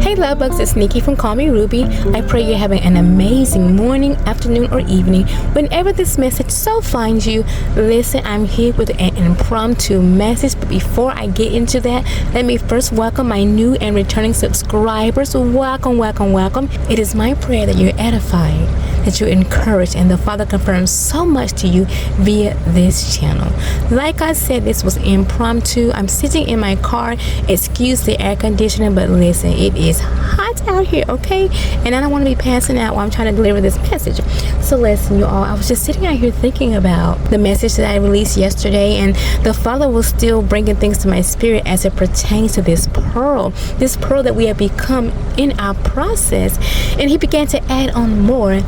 Hey Lovebugs, it's Nikki from Callmerubie. I pray you're having an amazing morning, afternoon, or evening. Whenever this message so finds you, listen, I'm here with an impromptu message. But before I get into that, let me first welcome my new and returning subscribers. Welcome, welcome, welcome. It is my prayer that you're edified, that you're encouraged, and the Father confirms so much to you via this channel. Like I said, this was impromptu. I'm sitting in my car. Excuse the air conditioning, but listen, it is hot out here, okay? And I don't want to be passing out while I'm trying to deliver this message. So listen, you all, I was just sitting out here thinking about the message that I released yesterday, and the Father was still bringing things to my spirit as it pertains to this pearl that we have become in our process. And he began to add on more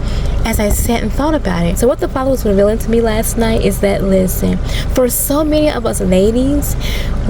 as I sat and thought about it. So what the Father was revealing to me last night is that, listen, for so many of us ladies,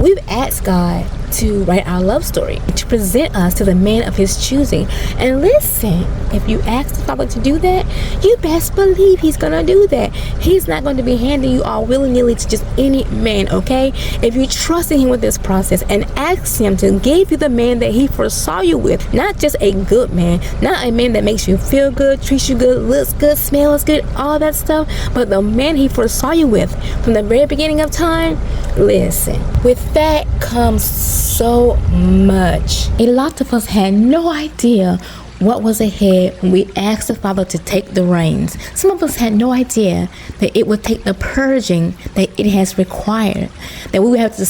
we've asked God to write our love story, to present us to the man of his choosing. And listen, if you ask the Father to do that, you best believe he's gonna do that. He's not going to be handing you all willy-nilly to just any man, okay? If you trust in him with this process and ask him to give you the man that he foresaw you with, not just a good man, not a man that makes you feel good, treats you good, looks good, smells good, all that stuff, but the man he foresaw you with from the very beginning of time. Listen, with that comes so much. A lot of us had no idea what was ahead when we asked the Father to take the reins. Some of us had no idea that it would take the purging that it has required, that we would have to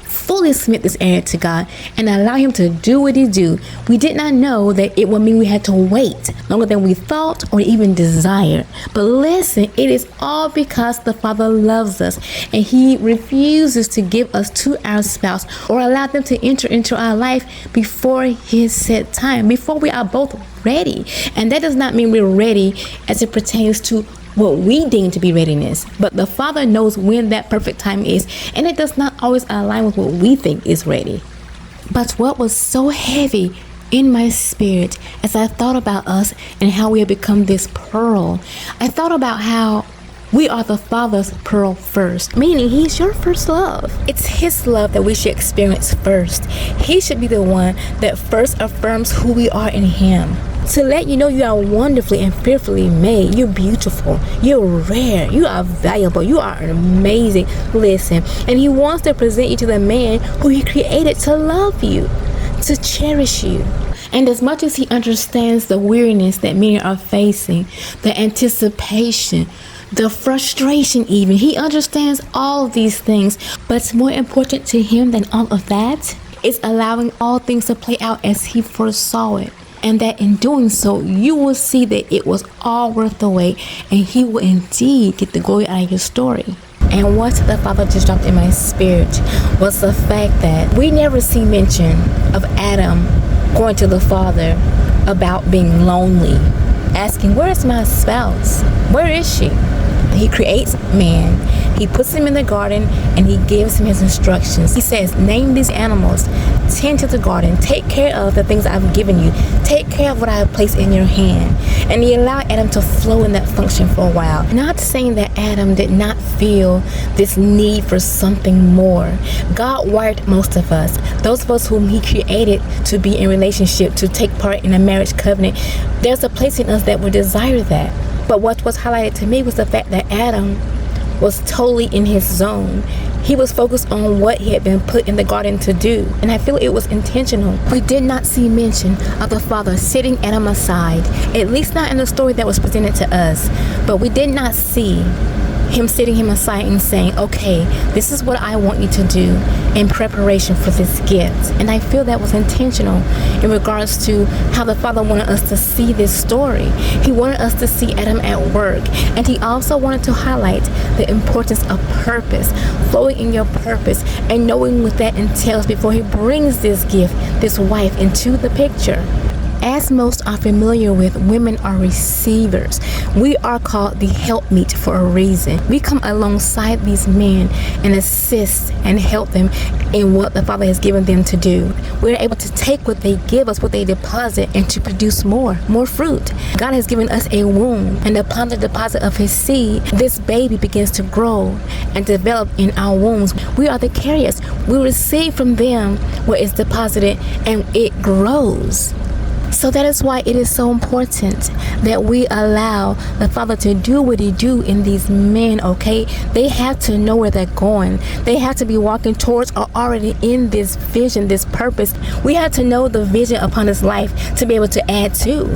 fully submit this area to God and allow him to do what he do. We did not know that it would mean we had to wait longer than we thought or even desired. But listen, it is all because the Father loves us and he refuses to give us to our spouse or allow them to enter into our life before his set time, before we are both ready. And that does not mean we're ready as it pertains to what we deem to be readiness, but the Father knows when that perfect time is, and it does not always align with what we think is ready. But what was so heavy in my spirit as I thought about us and how we have become this pearl, I thought about how we are the Father's pearl first, meaning he's your first love. It's his love that we should experience first. He should be the one that first affirms who we are in him. To let you know you are wonderfully and fearfully made. You're beautiful. You're rare. You are valuable. You are amazing. Listen, and he wants to present you to the man who he created to love you, to cherish you. And as much as he understands the weariness that many are facing, the anticipation, the frustration even, he understands all of these things. But more important to him than all of that is allowing all things to play out as he foresaw it. And that in doing so, you will see that it was all worth the wait, and he will indeed get the glory out of your story. And what the Father just dropped in my spirit was the fact that we never see mention of Adam going to the Father about being lonely, asking, where's my spouse? Where is she? He creates man, he puts him in the garden, and he gives him his instructions. He says, name these animals, tend to the garden, take care of the things I've given you, take care of what I have placed in your hand. And he allowed Adam to flow in that function for a while. Not saying that Adam did not feel this need for something more. God wired most of us, those of us whom he created to be in relationship, to take part in a marriage covenant. There's a place in us that would desire that. But what was highlighted to me was the fact that Adam was totally in his zone. He was focused on what he had been put in the garden to do. And I feel it was intentional. We did not see mention of the Father sitting Adam aside, at least not in the story that was presented to us. But we did not see him sitting him aside and saying, okay, this is what I want you to do in preparation for this gift. And I feel that was intentional in regards to how the Father wanted us to see this story. He wanted us to see Adam at work, and he also wanted to highlight the importance of purpose, flowing in your purpose and knowing what that entails before he brings this gift, this wife, into the picture. As most are familiar with, women are receivers. We are called the helpmeet for a reason. We come alongside these men and assist and help them in what the Father has given them to do. We're able to take what they give us, what they deposit, and to produce more fruit. God has given us a womb, and upon the deposit of His seed, this baby begins to grow and develop in our wombs. We are the carriers. We receive from them what is deposited, and it grows. So that is why it is so important that we allow the Father to do what He do in these men, okay? They have to know where they're going. They have to be walking towards or already in this vision, this purpose. We have to know the vision upon His life to be able to add to.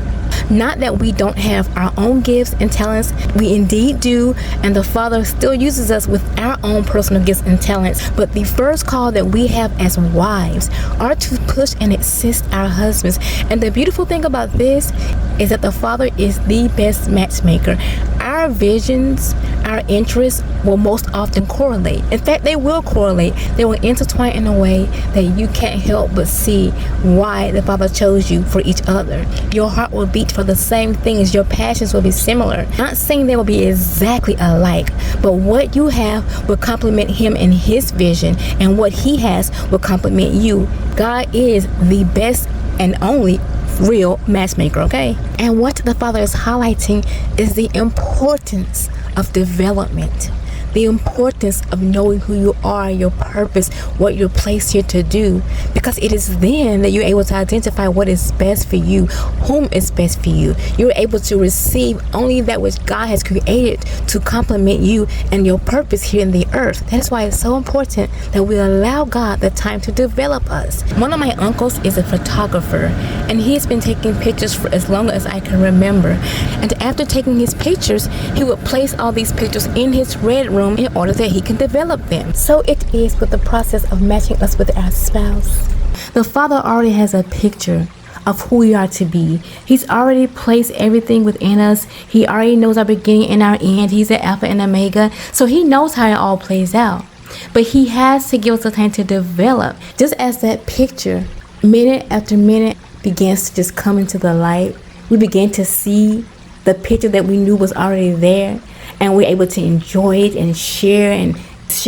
Not that we don't have our own gifts and talents. We indeed do, and the Father still uses us with our own personal gifts and talents. But the first call that we have as wives are to push and assist our husbands. And the beautiful thing about this is that the Father is the best matchmaker. Our visions, our interests will most often correlate. In fact, they will correlate. They will intertwine in a way that you can't help but see why the Father chose you for each other. Your heart will beat for the same things. Your passions will be similar. Not saying they will be exactly alike, but what you have will complement Him in His vision, and what He has will complement you. God is the best and only real matchmaker, okay? And what the Father is highlighting is the importance of development, the importance of knowing who you are, your purpose, what you're placed here to do, because it is then that you're able to identify what is best for you, whom is best for you. You're able to receive only that which God has created to complement you and your purpose here in the earth. That is why it's so important that we allow God the time to develop us. One of my uncles is a photographer, and he's been taking pictures for as long as I can remember. And after taking his pictures, he would place all these pictures in his red room in order that he can develop them. So it is with the process of matching us with our spouse. The Father already has a picture of who we are to be. He's already placed everything within us. He already knows our beginning and our end. He's the Alpha and Omega. So He knows how it all plays out. But He has to give us the time to develop. Just as that picture, minute after minute, begins to just come into the light, we begin to see the picture that we knew was already there, and we're able to enjoy it and share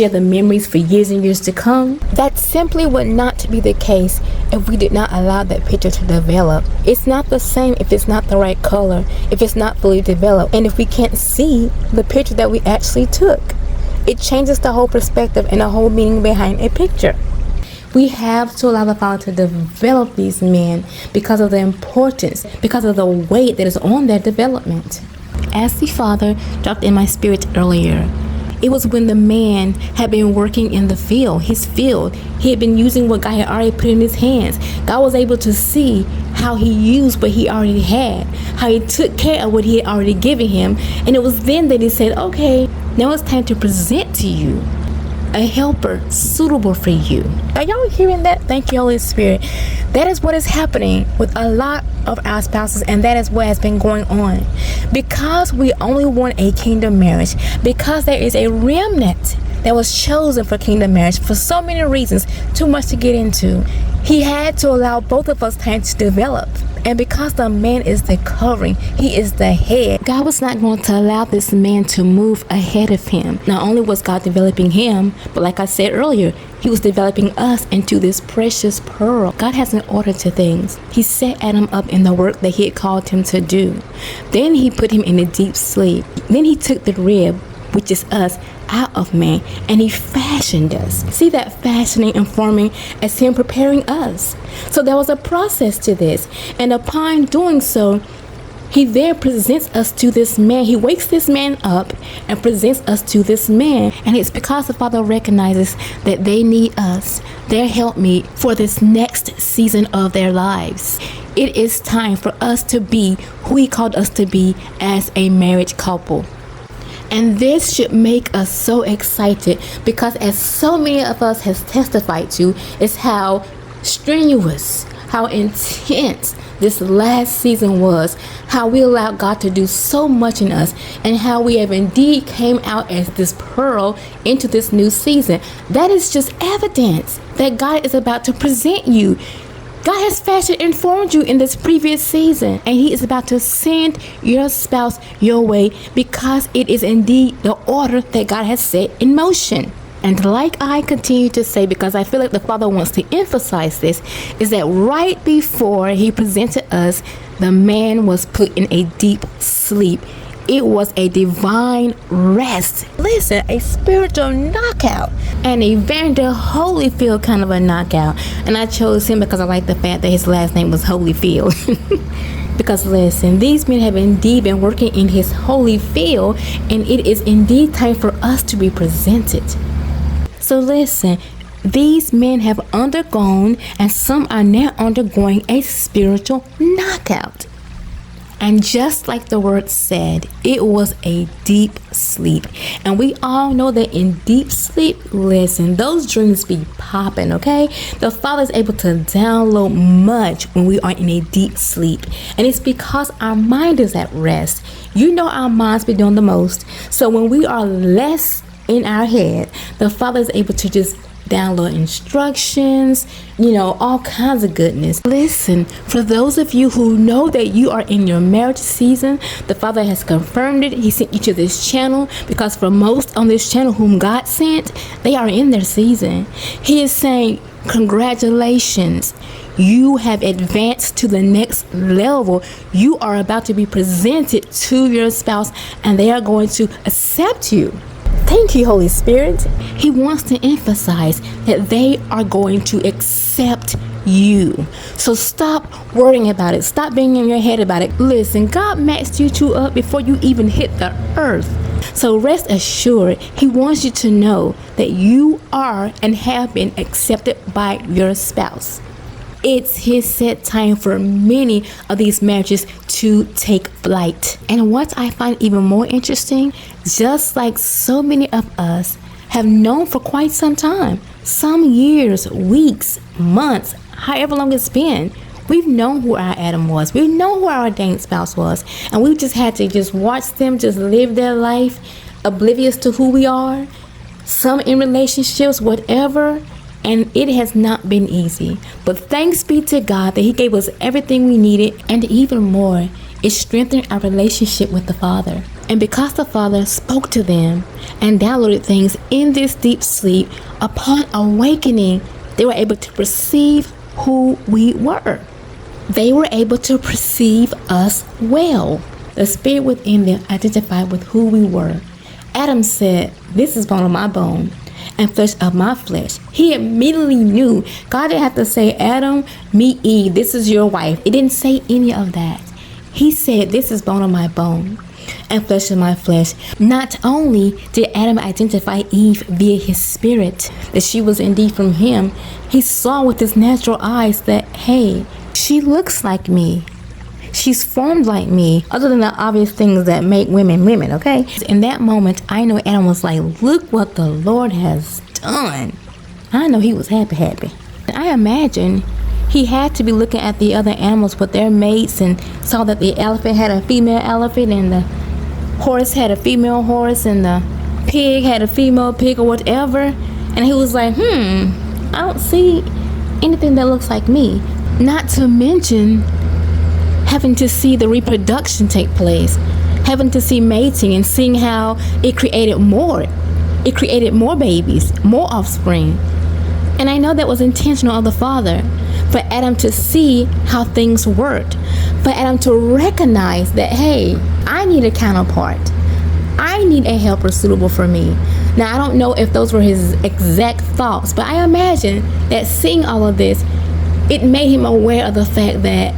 the memories for years and years to come. That simply would not be the case if we did not allow that picture to develop. It's not the same if it's not the right color, if it's not fully developed, and if we can't see the picture that we actually took. It changes the whole perspective and the whole meaning behind a picture. We have to allow the Father to develop these men because of the importance, because of the weight that is on their development. As the Father dropped in my spirit earlier, it was when the man had been working in the field, his field. He had been using what God had already put in his hands. God was able to see how he used what he already had, how he took care of what he had already given him. And it was then that He said, okay, now it's time to present to you a helper suitable for you. Are y'all hearing that? Thank you, Holy Spirit. That is what is happening with a lot of our spouses, and that is what has been going on. Because we only want a kingdom marriage, because there is a remnant that was chosen for kingdom marriage for so many reasons, too much to get into, He had to allow both of us time to develop. And because the man is the covering, he is the head, God was not going to allow this man to move ahead of him. Not only was God developing him, but like I said earlier, He was developing us into this precious pearl. God has an order to things. He set Adam up in the work that He had called him to do. Then He put him in a deep sleep. Then He took the rib, which is us, out of man, and He fashioned us. See that fashioning and forming as Him preparing us. So there was a process to this, and upon doing so, He there presents us to this man. He wakes this man up and presents us to this man. And it's because the Father recognizes that they need us, their helpmeet, for this next season of their lives. It is time for us to be who He called us to be as a marriage couple. And this should make us so excited, because as so many of us has testified to, is how strenuous, how intense this last season was, how we allowed God to do so much in us, and how we have indeed came out as this pearl into this new season. That is just evidence that God is about to present you God has fashioned and formed you in this previous season, and He is about to send your spouse your way because it is indeed the order that God has set in motion. And like I continue to say, because I feel like the Father wants to emphasize this, is that right before He presented us, the man was put in a deep sleep. It was a divine rest. Listen, a spiritual knockout. And Evander Holyfield kind of a knockout. And I chose him because I like the fact that his last name was Holyfield. Because listen, these men have indeed been working in His holy field, and it is indeed time for us to be presented. So listen, these men have undergone, and some are now undergoing, a spiritual knockout. And just like the word said, it was a deep sleep. And we all know that in deep sleep, listen, those dreams be popping, okay? The Father is able to download much when we are in a deep sleep. And it's because our mind is at rest. You know our minds be doing the most. So when we are less in our head, the Father is able to just download instructions, all kinds of goodness. Listen, for those of you who know that you are in your marriage season, the Father has confirmed it. He sent you to this channel because for most on this channel whom God sent, they are in their season. He is saying, congratulations. You have advanced to the next level. You are about to be presented to your spouse, and they are going to accept you. Thank you, Holy Spirit. He wants to emphasize that they are going to accept you. So stop worrying about it. Stop being in your head about it. Listen, God matched you two up before you even hit the earth. So rest assured, He wants you to know that you are and have been accepted by your spouse. It's His set time for many of these marriages to take flight. And what I find even more interesting, just like so many of us have known for quite some time, some years, weeks, months, however long it's been, we've known who our Adam was. We've known who our ordained spouse was. And we've just had to just watch them just live their life oblivious to who we are. Some in relationships, whatever. And it has not been easy. But thanks be to God that He gave us everything we needed, and even more, it strengthened our relationship with the Father. And because the Father spoke to them and downloaded things in this deep sleep, upon awakening, they were able to perceive who we were. They were able to perceive us well. The spirit within them identified with who we were. Adam said, "This is bone of my bone and flesh of my flesh." He immediately knew. God didn't have to say, "Adam, meet Eve, this is your wife." It didn't say any of that. He said, "This is bone of my bone and flesh of my flesh." Not only did Adam identify Eve via his spirit, that she was indeed from him, he saw with his natural eyes that, hey, she looks like me. She's formed like me, other than the obvious things that make women women, okay? In that moment, I know Adam was like, look what the Lord has done. I know he was happy. I imagine he had to be looking at the other animals with their mates and saw that the elephant had a female elephant and the horse had a female horse and the pig had a female pig or whatever. And he was like, I don't see anything that looks like me. Not to mention having to see the reproduction take place, having to see mating and seeing how it created more babies, more offspring. And I know that was intentional of the Father, for Adam to see how things worked, for Adam to recognize that, hey, I need a counterpart. I need a helper suitable for me. Now, I don't know if those were his exact thoughts, but I imagine that seeing all of this, it made him aware of the fact that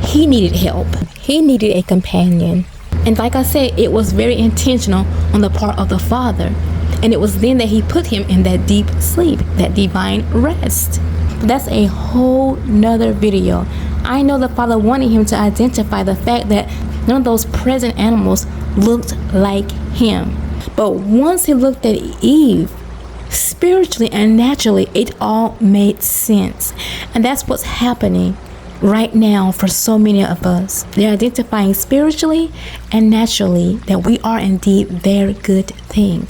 he needed help. He needed a companion. And like I said, it was very intentional on the part of the Father. And it was then that he put him in that deep sleep, that divine rest. But that's a whole nother video. I know the Father wanted him to identify the fact that none of those present animals looked like him. But once he looked at Eve, spiritually and naturally, it all made sense. And that's what's happening right now for so many of us. They're identifying spiritually and naturally that we are indeed their good thing.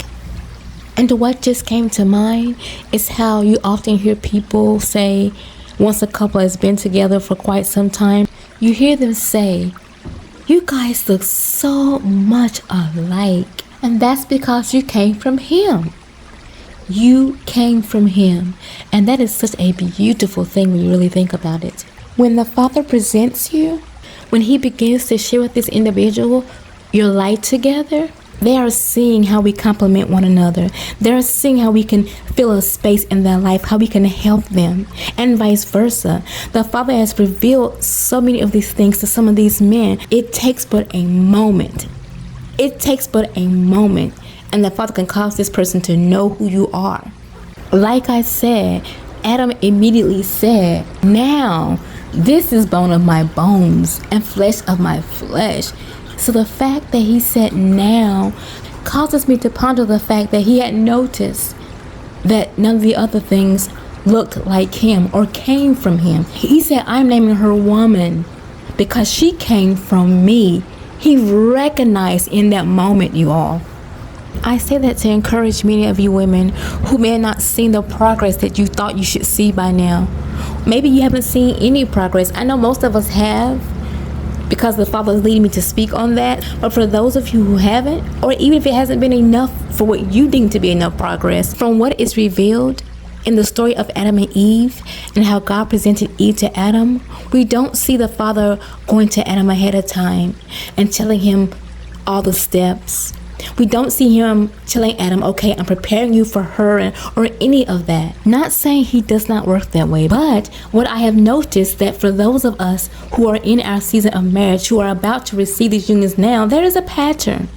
And what just came to mind is how you often hear people say, once a couple has been together for quite some time, you hear them say, "You guys look so much alike." And that's because you came from him. You came from him. And that is such a beautiful thing when you really think about it. When the Father presents you, when he begins to share with this individual your life together, they are seeing how we complement one another. They're seeing how we can fill a space in their life, how we can help them, and vice versa. The Father has revealed so many of these things to some of these men. It takes but a moment. It takes but a moment, and the Father can cause this person to know who you are. Like I said, Adam immediately said, "Now, this is bone of my bones and flesh of my flesh." So the fact that he said "now" causes me to ponder the fact that he had noticed that none of the other things looked like him or came from him. He said, "I'm naming her woman because she came from me." He recognized in that moment, you all. I say that to encourage many of you women who may have not seen the progress that you thought you should see by now. Maybe you haven't seen any progress. I know most of us have, because the Father is leading me to speak on that. But for those of you who haven't, or even if it hasn't been enough for what you deem to be enough progress, from what is revealed in the story of Adam and Eve and how God presented Eve to Adam, we don't see the Father going to Adam ahead of time and telling him all the steps. We don't see him telling Adam, "Okay, I'm preparing you for her," or any of that. Not saying he does not work that way, but what I have noticed that for those of us who are in our season of marriage, who are about to receive these unions now, there is a pattern.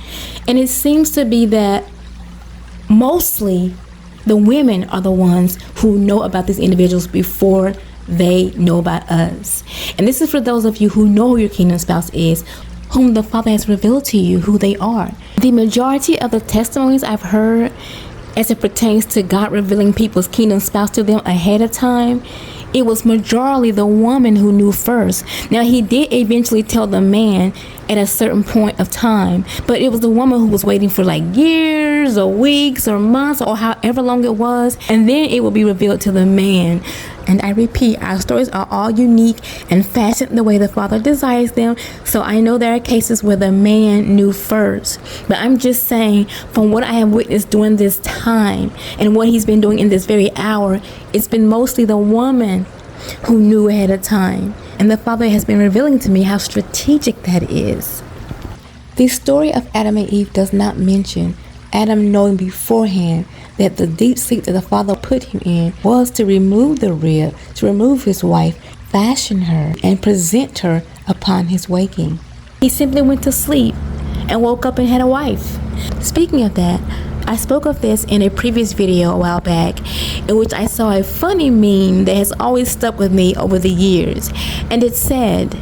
And it seems to be that mostly the women are the ones who know about these individuals before they know about us. And this is for those of you who know who your kingdom spouse is, whom the Father has revealed to you who they are. The majority of the testimonies I've heard as it pertains to God revealing people's kingdom spouse to them ahead of time, it was majorly the woman who knew first. Now, he did eventually tell the man at a certain point of time, but it was the woman who was waiting for like years or weeks or months or however long it was, and then it will be revealed to the man. And I repeat, our stories are all unique and fashioned the way the Father desires them. So I know there are cases where the man knew first, but I'm just saying, from what I have witnessed during this time and what he's been doing in this very hour, it's been mostly the woman who knew ahead of time. And the Father has been revealing to me how strategic that is. The story of Adam and Eve does not mention Adam knowing beforehand that the deep sleep that the Father put him in was to remove the rib, to remove his wife, fashion her, and present her upon his waking. He simply went to sleep and woke up and had a wife. Speaking of that, I spoke of this in a previous video a while back, in which I saw a funny meme that has always stuck with me over the years. And it said,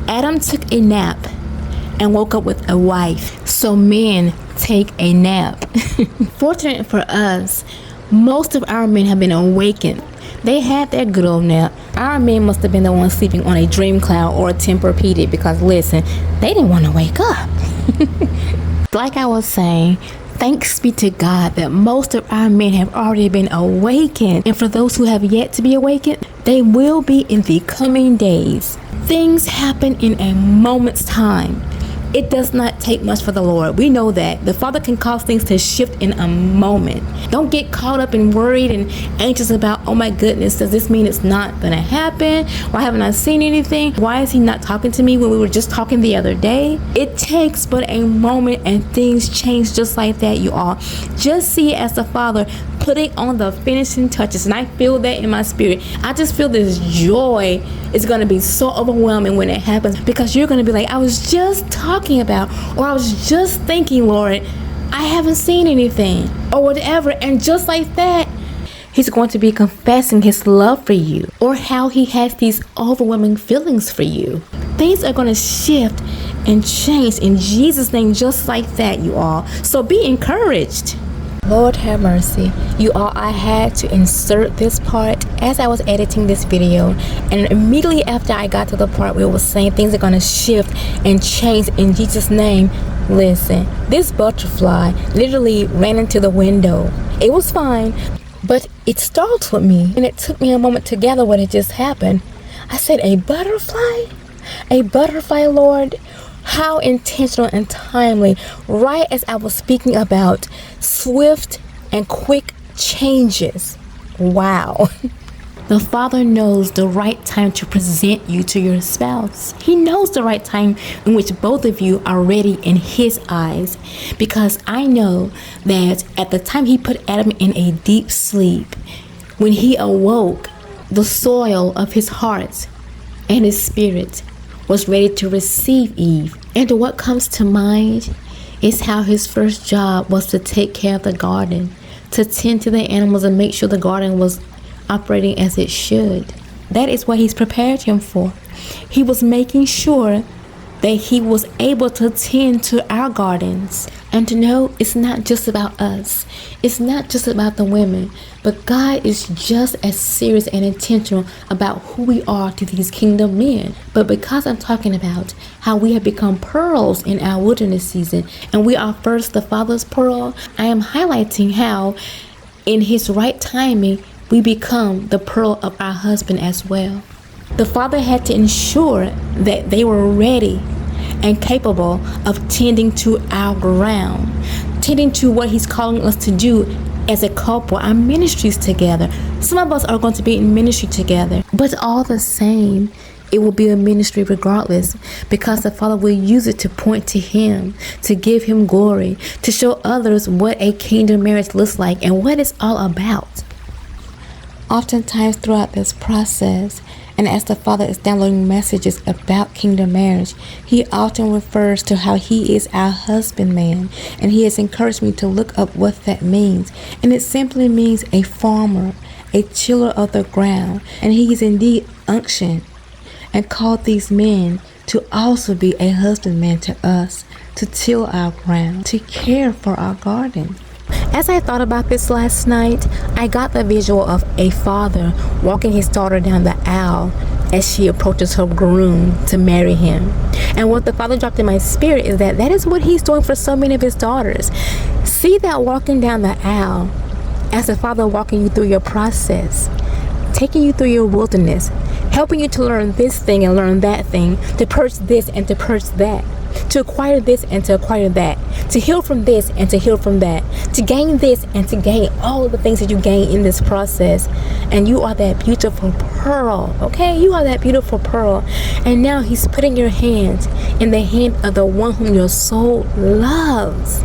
Adam took a nap and woke up with a wife. So men take a nap. Fortunate for us, most of our men have been awakened. They had their good old nap. Our men must have been the ones sleeping on a dream cloud or a Tempur-Pedic, because listen, they didn't want to wake up. Like I was saying, thanks be to God that most of our men have already been awakened. And for those who have yet to be awakened, they will be in the coming days. Things happen in a moment's time. It does not take much for the Lord. We know that. The Father can cause things to shift in a moment. Don't get caught up and worried and anxious about, oh my goodness, does this mean it's not going to happen? Why haven't I seen anything? Why is he not talking to me when we were just talking the other day? It takes but a moment and things change just like that, you all. Just see it as the Father putting on the finishing touches. And I feel that in my spirit. I just feel this joy is going to be so overwhelming when it happens, because you're going to be like, I was just talking about, or I was just thinking, Lord, I haven't seen anything, or whatever. And just like that, he's going to be confessing his love for you, or how he has these overwhelming feelings for you. Things are going to shift and change in Jesus' name, just like that, you all. So be encouraged. Lord have mercy, you all. I had to insert this part as I was editing this video, and immediately after I got to the part where it was saying things are going to shift and change in Jesus' name, listen, this butterfly literally ran into the window. It was fine, But it startled me, and it took me a moment to gather what had just happened. I said, a butterfly? A butterfly, Lord? How intentional and timely, right as I was speaking about swift and quick changes. Wow. The Father knows the right time to present you to your spouse. He knows the right time in which both of you are ready in His eyes. Because I know that at the time He put Adam in a deep sleep, when he awoke, the soil of his heart and his spirit was ready to receive Eve. And what comes to mind is how his first job was to take care of the garden, to tend to the animals and make sure the garden was operating as it should. That is what He's prepared him for. He was making sure that he was able to tend to our gardens and to know it's not just about us. It's not just about the women, but God is just as serious and intentional about who we are to these kingdom men. But because I'm talking about how we have become pearls in our wilderness season, and we are first the Father's pearl, I am highlighting how in His right timing, we become the pearl of our husband as well. The Father had to ensure that they were ready and capable of tending to our ground, tending to what He's calling us to do as a couple, our ministries together. Some of us are going to be in ministry together, but all the same, it will be a ministry regardless, because the Father will use it to point to Him, to give Him glory, to show others what a kingdom marriage looks like and what it's all about. Oftentimes throughout this process, and as the Father is downloading messages about kingdom marriage, He often refers to how He is our husbandman, and He has encouraged me to look up what that means. And it simply means a farmer, a tiller of the ground, and He is indeed unctioned and called these men to also be a husbandman to us, to till our ground, to care for our garden. As I thought about this last night, I got the visual of a father walking his daughter down the aisle as she approaches her groom to marry him. And what the Father dropped in my spirit is that is what He's doing for so many of His daughters. See that walking down the aisle as the Father walking you through your process, taking you through your wilderness, helping you to learn this thing and learn that thing, to purge this and to purge that, to acquire this and to acquire that, to heal from this and to heal from that, to gain this and to gain all of the things that you gain in this process. And you are that beautiful pearl, okay? You are that beautiful pearl. And now He's putting your hand in the hand of the one whom your soul loves.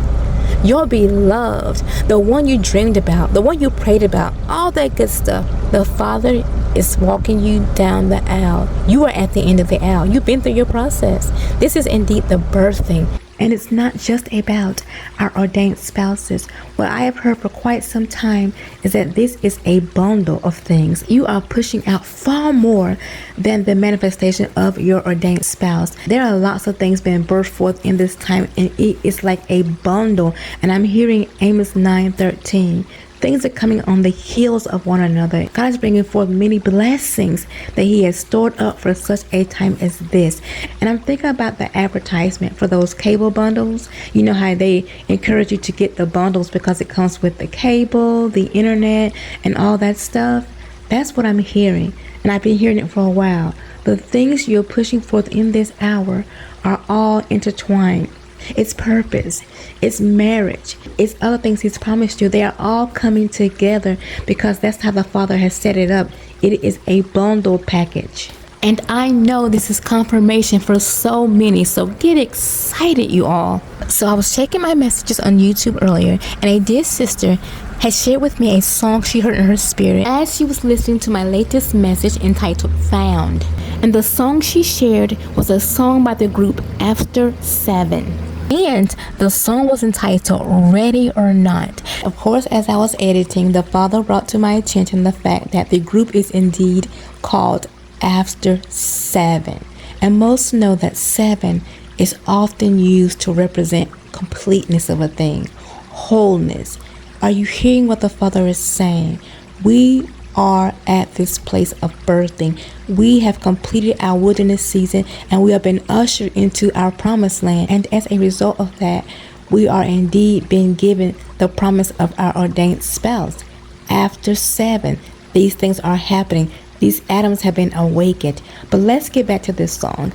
Your beloved, the one you dreamed about, the one you prayed about, all that good stuff. The Father is walking you down the aisle. You are at the end of the aisle. You've been through your process. This is indeed the birthing. And it's not just about our ordained spouses. What I have heard for quite some time is that this is a bundle of things. You are pushing out far more than the manifestation of your ordained spouse. There are lots of things being birthed forth in this time, and it is like a bundle. And I'm hearing Amos 9:13. Things are coming on the heels of one another. God is bringing forth many blessings that He has stored up for such a time as this. And I'm thinking about the advertisement for those cable bundles. You know how they encourage you to get the bundles because it comes with the cable, the internet, and all that stuff. That's what I'm hearing. And I've been hearing it for a while. The things you're pushing forth in this hour are all intertwined. It's purpose, it's marriage, it's other things He's promised you. They are all coming together because that's how the Father has set it up. It is a bundle package. And I know this is confirmation for so many, so get excited, you all. So I was checking my messages on YouTube earlier, and a dear sister had shared with me a song she heard in her spirit as she was listening to my latest message entitled Found. And the song she shared was a song by the group After 7. And the song was entitled Ready or Not. Of course, as I was editing, the Father brought to my attention the fact that the group is indeed called After 7. And most know that 7 is often used to represent completeness of a thing, wholeness. Are you hearing what the Father is saying? We are at this place of birthing. We have completed our wilderness season and we have been ushered into our promised land. And as a result of that, we are indeed being given the promise of our ordained spouse. after 7, these things are happening. These atoms have been awakened. But let's get back to this song.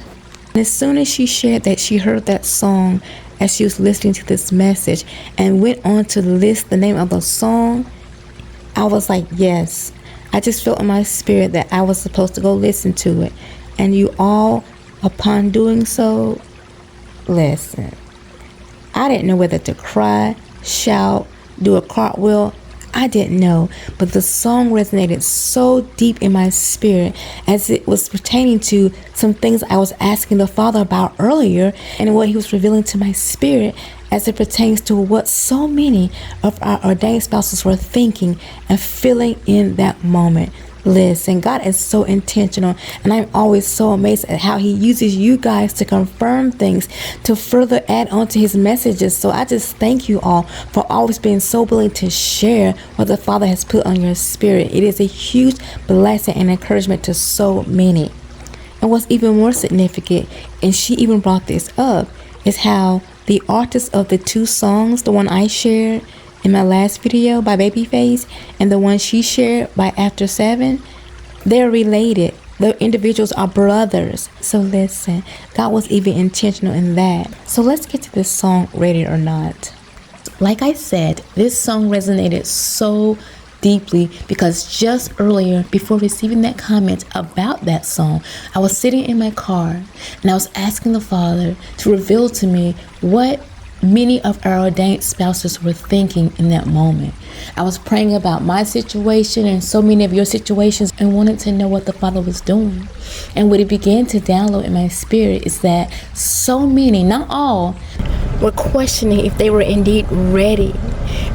And as soon as she shared that she heard that song as she was listening to this message and went on to list the name of the song, I was like, yes. I just felt in my spirit that I was supposed to go listen to it. And you all, upon doing so, listen. I didn't know whether to cry, shout, do a cartwheel. I didn't know, but the song resonated so deep in my spirit as it was pertaining to some things I was asking the Father about earlier and what he was revealing to my spirit as it pertains to what so many of our ordained spouses were thinking and feeling in that moment. Listen, God is so intentional, and I'm always so amazed at how he uses you guys to confirm things, to further add on to his messages. So I just thank you all for always being so willing to share what the Father has put on your spirit. It is a huge blessing and encouragement to so many. And what's even more significant, and she even brought this up, is how the artists of the 2 songs, the one I shared in my last video by Babyface and the one she shared by After 7, they're related. The individuals are brothers. So listen, God was even intentional in that. So let's get to this song, Ready or Not. Like I said, this song resonated so deeply because just earlier, before receiving that comment about that song, I was sitting in my car and I was asking the Father to reveal to me what many of our ordained spouses were thinking in that moment. I was praying about my situation and so many of your situations and wanted to know what the Father was doing. And what it began to download in my spirit is that so many, not all, were questioning if they were indeed ready,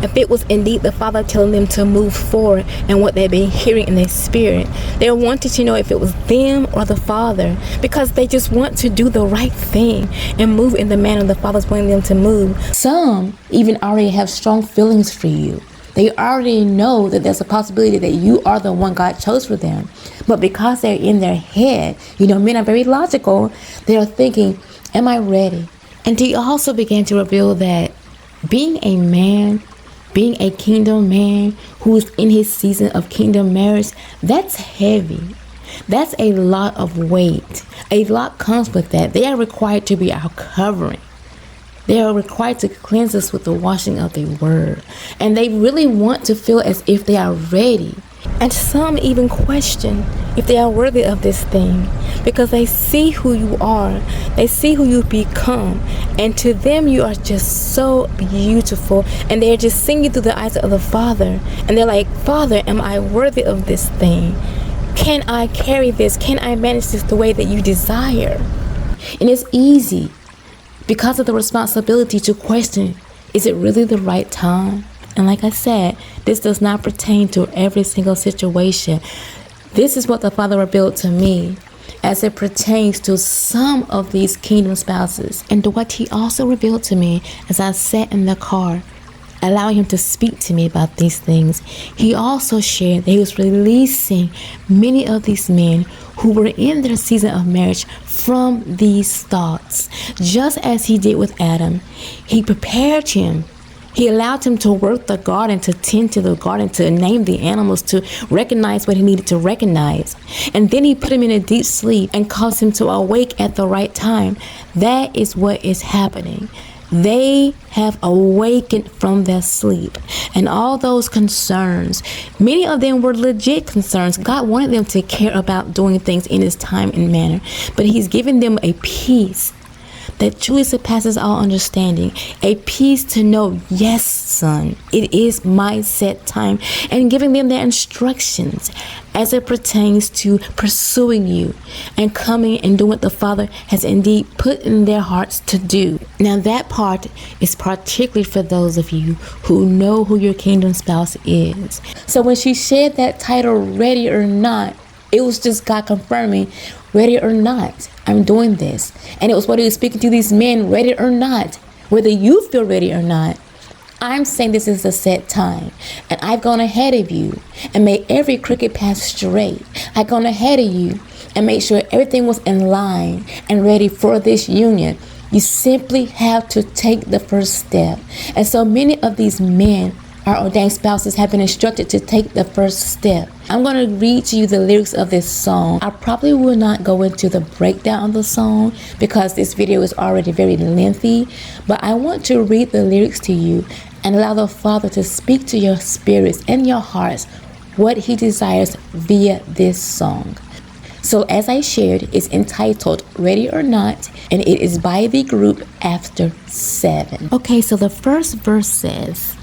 if it was indeed the Father telling them to move forward and what they've been hearing in their spirit. They wanted to know if it was them or the Father, because they just want to do the right thing and move in the manner the Father's wanting them to move. Some even already have strong feelings for you. They already know that there's a possibility that you are the one God chose for them. But because they're in their head, men are very logical, they're thinking, am I ready? And he also began to reveal that being a man, being a kingdom man who's in his season of kingdom marriage, that's heavy. That's a lot of weight. A lot comes with that. They are required to be our covering. They are required to cleanse us with the washing of the word. And they really want to feel as if they are ready. And some even question if they are worthy of this thing, because they see who you are, they see who you've become, and to them you are just so beautiful, and they're just seeing you through the eyes of the Father, and they're like, Father, am I worthy of this thing? Can I carry this? Can I manage this the way that you desire? And it's easy because of the responsibility to question, is it really the right time? And like I said, this does not pertain to every single situation. This is what the Father revealed to me as it pertains to some of these kingdom spouses. And what he also revealed to me as I sat in the car, allowing him to speak to me about these things, he also shared that he was releasing many of these men who were in their season of marriage from these thoughts. Just as he did with Adam, he prepared him. He allowed him to work the garden, to tend to the garden, to name the animals, to recognize what he needed to recognize. And then he put him in a deep sleep and caused him to awake at the right time. That is what is happening. They have awakened from their sleep. And all those concerns, many of them were legit concerns. God wanted them to care about doing things in his time and manner. But he's given them a peace that truly surpasses all understanding, a peace to know, yes, son, it is my set time, and giving them their instructions as it pertains to pursuing you and coming and doing what the Father has indeed put in their hearts to do. Now that part is particularly for those of you who know who your kingdom spouse is. So when she shared that title, Ready or Not, it was just God confirming, ready or not, I'm doing this. And it was what he was speaking to these men, ready or not, whether you feel ready or not. I'm saying this is a set time, and I've gone ahead of you and made every crooked path straight. I've gone ahead of you and made sure everything was in line and ready for this union. You simply have to take the first step. And so many of these men Our ordained spouses have been instructed to take the first step. I'm going to read to you the lyrics of this song. I probably will not go into the breakdown of the song because this video is already very lengthy, but I want to read the lyrics to you and allow the Father to speak to your spirits and your hearts what He desires via this song. So as I shared, it's entitled Ready or Not, and it is by the group After 7. Okay, so the first verse says,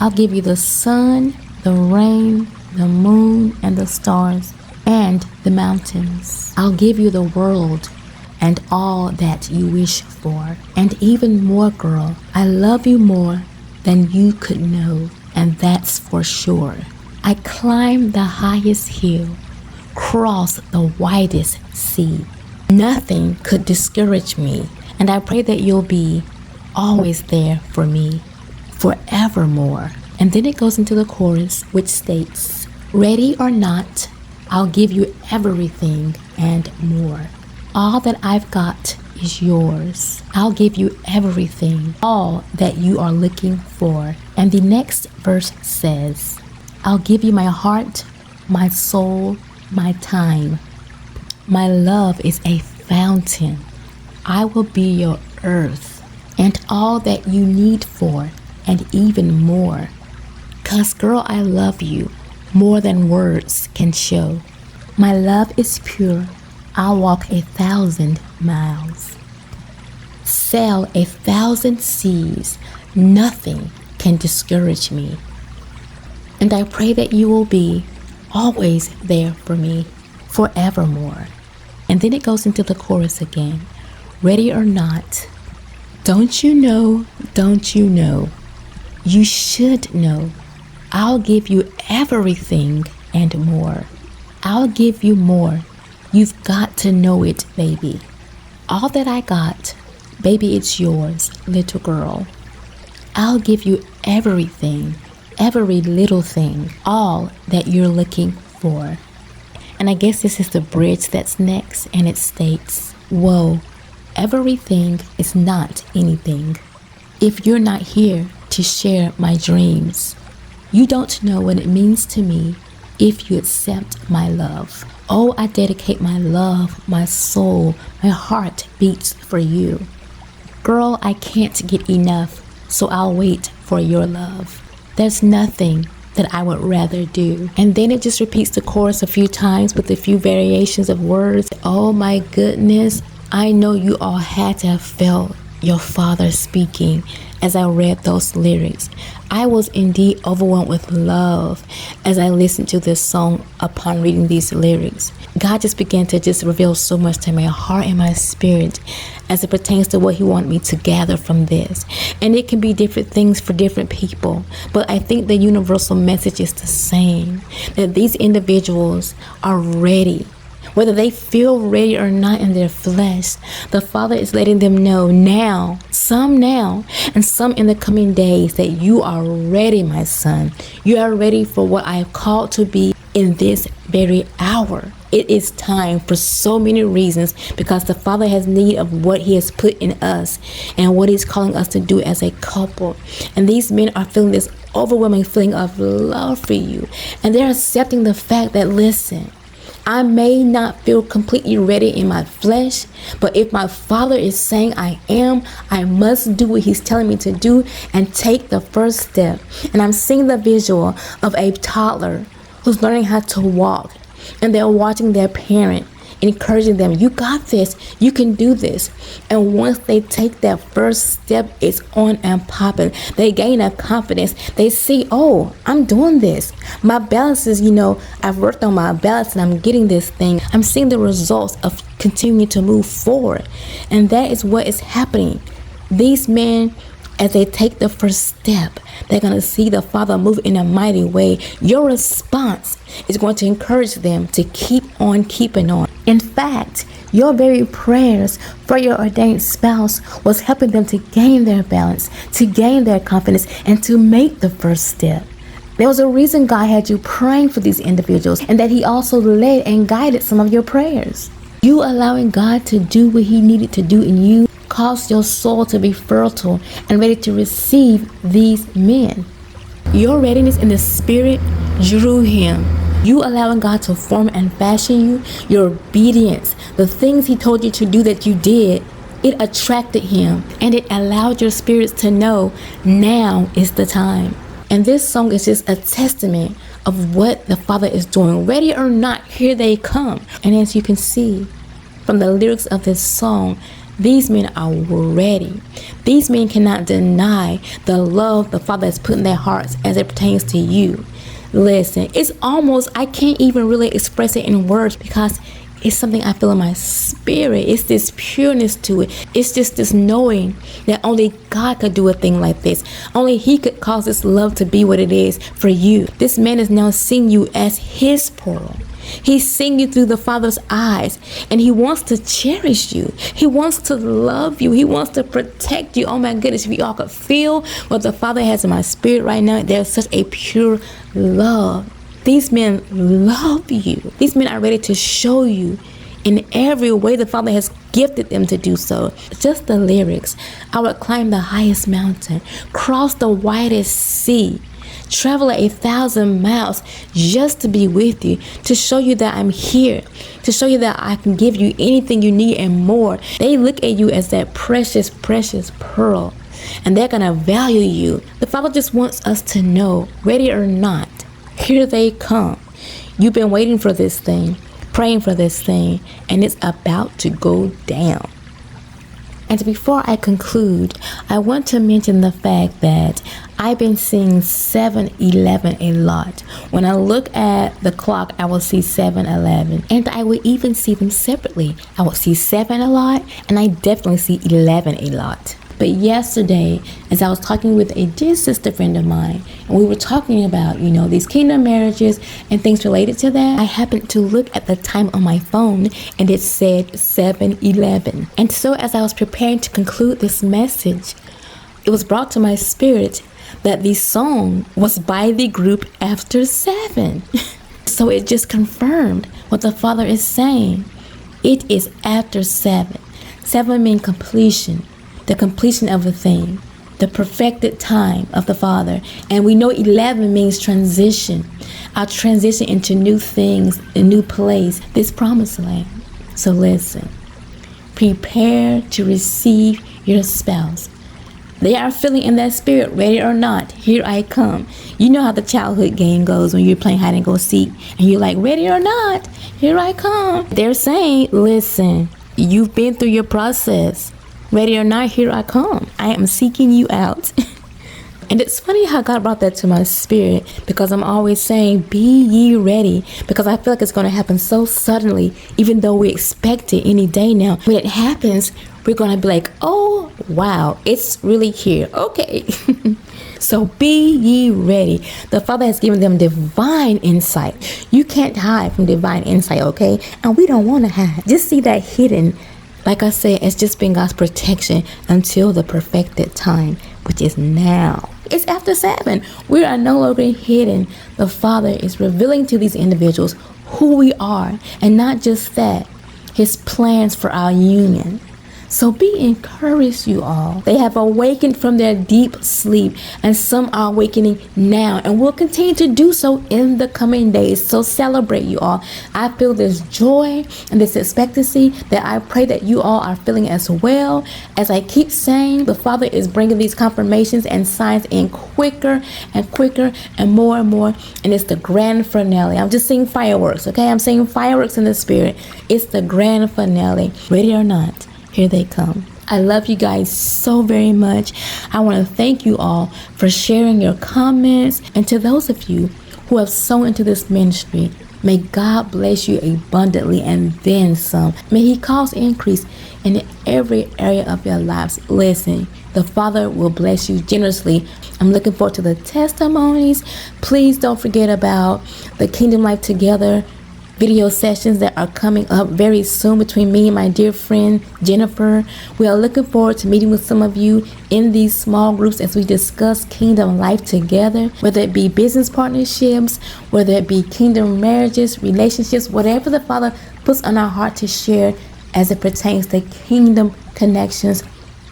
I'll give you the sun, the rain, the moon, and the stars, and the mountains. I'll give you the world and all that you wish for, and even more, girl. I love you more than you could know, and that's for sure. I climbed the highest hill, crossed the widest sea. Nothing could discourage me, and I pray that you'll be always there for me, forevermore. And then it goes into the chorus, which states, ready or not, I'll give you everything and more. All that I've got is yours. I'll give you everything, all that you are looking for. And the next verse says, I'll give you my heart, my soul, my time. My love is a fountain. I will be your earth and all that you need for, and even more. 'Cause girl, I love you more than words can show. My love is pure. I'll walk 1,000 miles, sail 1,000 seas. Nothing can discourage me. And I pray that you will be always there for me, forevermore. And then it goes into the chorus again. Ready or not, don't you know, you should know. I'll give you everything and more. I'll give you more. You've got to know it, baby. All that I got, baby, it's yours, little girl. I'll give you everything, every little thing, all that you're looking for. And I guess this is the bridge that's next, and it states, whoa, everything is not anything. If you're not here to share my dreams, you don't know what it means to me if you accept my love. Oh, I dedicate my love, my soul, my heart beats for you. Girl, I can't get enough, so I'll wait for your love. There's nothing that I would rather do. And then it just repeats the chorus a few times with a few variations of words. Oh my goodness, I know you all had to have felt your Father speaking as I read those lyrics. I was indeed overwhelmed with love as I listened to this song upon reading these lyrics. God just began to just reveal so much to my heart and my spirit as it pertains to what He wanted me to gather from this. And it can be different things for different people, but I think the universal message is the same, that these individuals are ready. Whether they feel ready or not in their flesh, the Father is letting them know now, and some in the coming days, that you are ready, my son. You are ready for what I have called to be in this very hour. It is time for so many reasons, because the Father has need of what He has put in us and what He's calling us to do as a couple. And these men are feeling this overwhelming feeling of love for you. And they're accepting the fact that, listen, I may not feel completely ready in my flesh, but if my Father is saying I am, I must do what He's telling me to do and take the first step. And I'm seeing the visual of a toddler who's learning how to walk, and they're watching their parent, encouraging them, you got this, you can do this. And once they take that first step, it's on and popping. They gain a confidence. They see, oh, I'm doing this. My balance is, I've worked on my balance and I'm getting this thing. I'm seeing the results of continuing to move forward. And that is what is happening. These men, as they take the first step, they're going to see the Father move in a mighty way. Your response is going to encourage them to keep on keeping on. In fact, your very prayers for your ordained spouse was helping them to gain their balance, to gain their confidence, and to make the first step. There was a reason God had you praying for these individuals, and that He also led and guided some of your prayers. You allowing God to do what He needed to do in you caused your soul to be fertile and ready to receive these men. Your readiness in the spirit drew him. You allowing God to form and fashion you, your obedience, the things he told you to do that you did, it attracted him, and it allowed your spirits to know now is the time. And this song is just a testament of what the Father is doing. Ready or not, here they come. And as you can see from the lyrics of this song, these men are ready. These men cannot deny the love the Father has put in their hearts as it pertains to you. Listen, it's almost, I can't even really express it in words because it's something I feel in my spirit. It's this pureness to it. It's just this knowing that only God could do a thing like this. Only he could cause this love to be what it is for you. This man is now seeing you as his pearl. He's seeing you through the Father's eyes, and he wants to cherish you. He wants to love you. He wants to protect you. Oh my goodness, if you all could feel what the Father has in my spirit right now, there's such a pure love. These men love you. These men are ready to show you in every way the Father has gifted them to do so. Just the lyrics. I would climb the highest mountain, cross the widest sea, travel 1,000 miles just to be with you, to show you that I'm here, to show you that I can give you anything you need and more. They look at you as that precious, precious pearl, and they're gonna value you. The Father just wants us to know, ready or not, here they come. You've been waiting for this thing, praying for this thing, and it's about to go down. And before I conclude, I want to mention the fact that I've been seeing 7-11 a lot. When I look at the clock, I will see 7-11, and I will even see them separately. I will see 7 a lot, and I definitely see 11 a lot. But yesterday, as I was talking with a dear sister friend of mine, and we were talking about, these kingdom marriages and things related to that, I happened to look at the time on my phone, and it said 7-11. And so as I was preparing to conclude this message, it was brought to my spirit that the song was by the group After 7. So it just confirmed what the Father is saying. It is after 7. 7 means completion. The completion of a thing, the perfected time of the Father. And we know 11 means transition, our transition into new things, a new place, this promised land. So listen, prepare to receive your spouse. They are feeling in that spirit, ready or not, here I come. You know how the childhood game goes when you're playing hide and go seek, and you're like, ready or not, here I come. They're saying, listen, you've been through your process. Ready or not, here I come. I am seeking you out. And it's funny how God brought that to my spirit, because I'm always saying, be ye ready, because I feel like it's going to happen so suddenly, even though we expect it any day now. When it happens, we're going to be like, oh, wow, it's really here. Okay. So be ye ready. The Father has given them divine insight. You can't hide from divine insight, okay? And we don't want to hide. Just see that hidden. Like I said, it's just been God's protection until the perfected time, which is now. It's after 7. We are no longer hidden. The Father is revealing to these individuals who we are, and not just that, his plans for our union. So be encouraged, you all. They have awakened from their deep sleep, and some are awakening now and will continue to do so in the coming days. So celebrate, you all. I feel this joy and this expectancy that I pray that you all are feeling as well. As I keep saying, the Father is bringing these confirmations and signs in quicker and quicker and more, and it's the grand finale. I'm just seeing fireworks, okay? I'm seeing fireworks in the spirit. It's the grand finale. Ready or not, here they come. I love you guys so very much. I want to thank you all for sharing your comments. And to those of you who have sown into this ministry, may God bless you abundantly and then some. May he cause increase in every area of your lives. Listen, the Father will bless you generously. I'm looking forward to the testimonies. Please don't forget about the Kingdom Life Together video sessions that are coming up very soon between me and my dear friend Jennifer. We are looking forward to meeting with some of you in these small groups as we discuss kingdom life together, whether it be business partnerships, whether it be kingdom marriages, relationships, whatever the Father puts on our heart to share as it pertains to kingdom connections.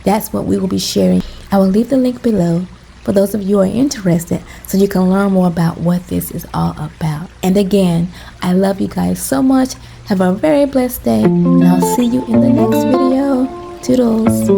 That's what we will be sharing. I will leave the link below. for those of you who are interested, so you can learn more about what this is all about. And again, I love you guys so much. Have a very blessed day, and I'll see you in the next video. Toodles.